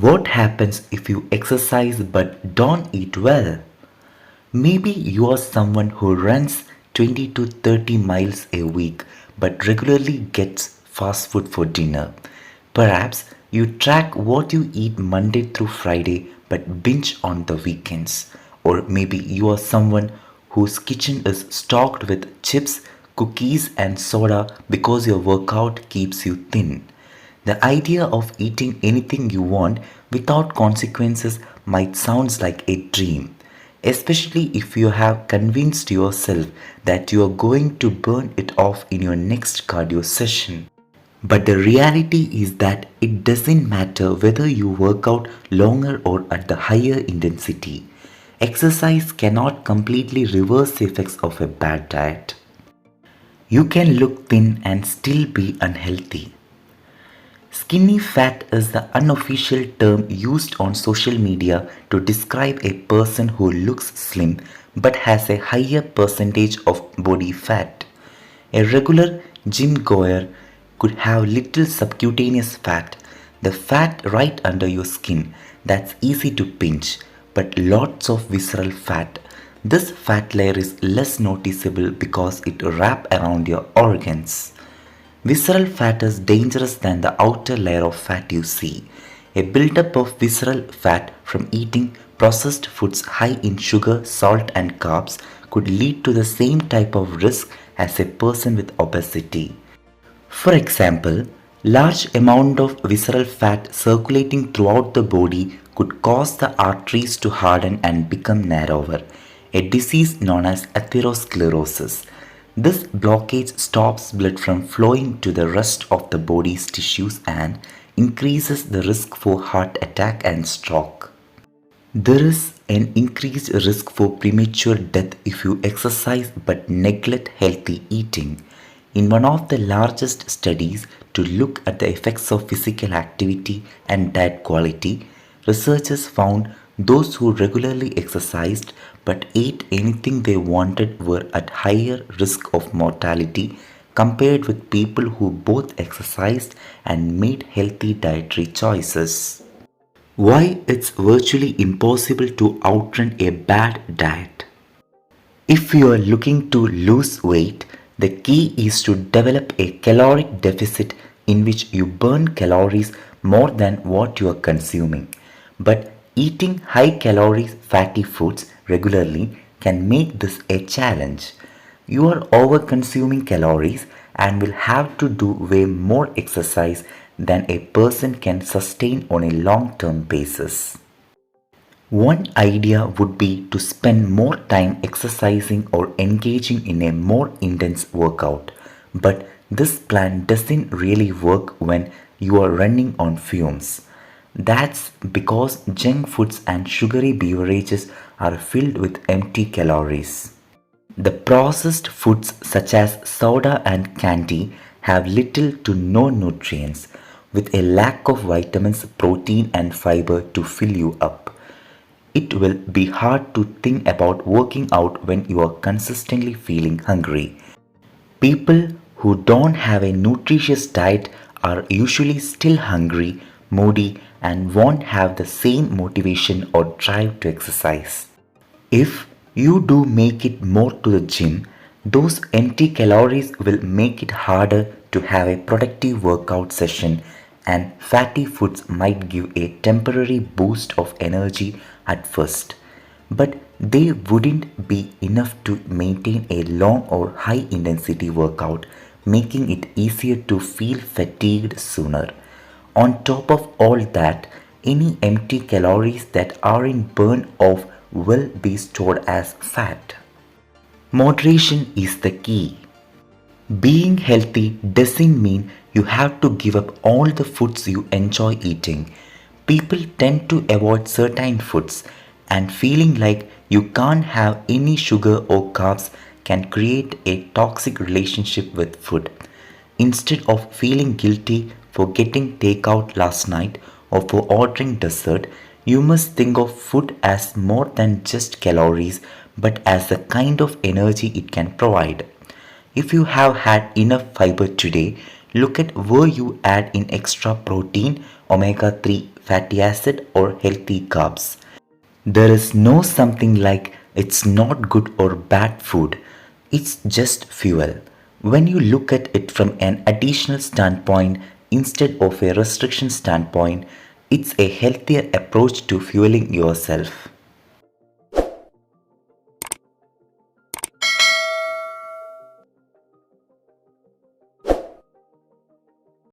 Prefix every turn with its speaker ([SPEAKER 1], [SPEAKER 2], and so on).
[SPEAKER 1] What happens if you exercise but don't eat well? Maybe you are someone who runs 20 to 30 miles a week but regularly gets fast food for dinner. Perhaps you track what you eat Monday through Friday but binge on the weekends. Or maybe you are someone whose kitchen is stocked with chips, cookies, and soda because your workout keeps you thin. The idea of eating anything you want without consequences might sound like a dream, especially if you have convinced yourself that you are going to burn it off in your next cardio session. But the reality is that it doesn't matter whether you work out longer or at the higher intensity. Exercise cannot completely reverse the effects of a bad diet. You can look thin and still be unhealthy. Skinny fat is the unofficial term used on social media to describe a person who looks slim but has a higher percentage of body fat. A regular gym goer could have little subcutaneous fat, the fat right under your skin that's easy to pinch, but lots of visceral fat. This fat layer is less noticeable because it wraps around your organs. Visceral fat is dangerous than the outer layer of fat you see. A buildup of visceral fat from eating processed foods high in sugar, salt, and carbs could lead to the same type of risk as a person with obesity. For example, large amount of visceral fat circulating throughout the body could cause the arteries to harden and become narrower, a disease known as atherosclerosis. This blockage stops blood from flowing to the rest of the body's tissues and increases the risk for heart attack and stroke. There is an increased risk for premature death if you exercise but neglect healthy eating. In one of the largest studies to look at the effects of physical activity and diet quality, researchers found those who regularly exercised but ate anything they wanted were at higher risk of mortality compared with people who both exercised and made healthy dietary choices. Why it's virtually impossible to outrun a bad diet? If you are looking to lose weight, the key is to develop a caloric deficit in which you burn calories more than what you are consuming. But eating high calorie fatty foods regularly can make this a challenge. You are over consuming calories and will have to do way more exercise than a person can sustain on a long term basis. One idea would be to spend more time exercising or engaging in a more intense workout, but this plan doesn't really work when you are running on fumes. That's because junk foods and sugary beverages are filled with empty calories. The processed foods such as soda and candy have little to no nutrients, with a lack of vitamins, protein, and fiber to fill you up. It will be hard to think about working out when you are consistently feeling hungry. People who don't have a nutritious diet are usually still hungry, moody, and won't have the same motivation or drive to exercise. If you do make it more to the gym, those empty calories will make it harder to have a productive workout session, and fatty foods might give a temporary boost of energy at first, but they wouldn't be enough to maintain a long or high intensity workout, making it easier to feel fatigued sooner. On top of all that, any empty calories that aren't burned off will be stored as fat. Moderation is the key. Being healthy doesn't mean you have to give up all the foods you enjoy eating. People tend to avoid certain foods, and feeling like you can't have any sugar or carbs can create a toxic relationship with food. Instead of feeling guilty for getting takeout last night or for ordering dessert, you must think of food as more than just calories but as the kind of energy it can provide. If you have had enough fiber today, look at where you add in extra protein omega 3 fatty acid or healthy carbs. There is no something like it's not good or bad food. It's just fuel. When you look at it from an additional standpoint instead of a restriction standpoint, it's a healthier approach to fueling yourself.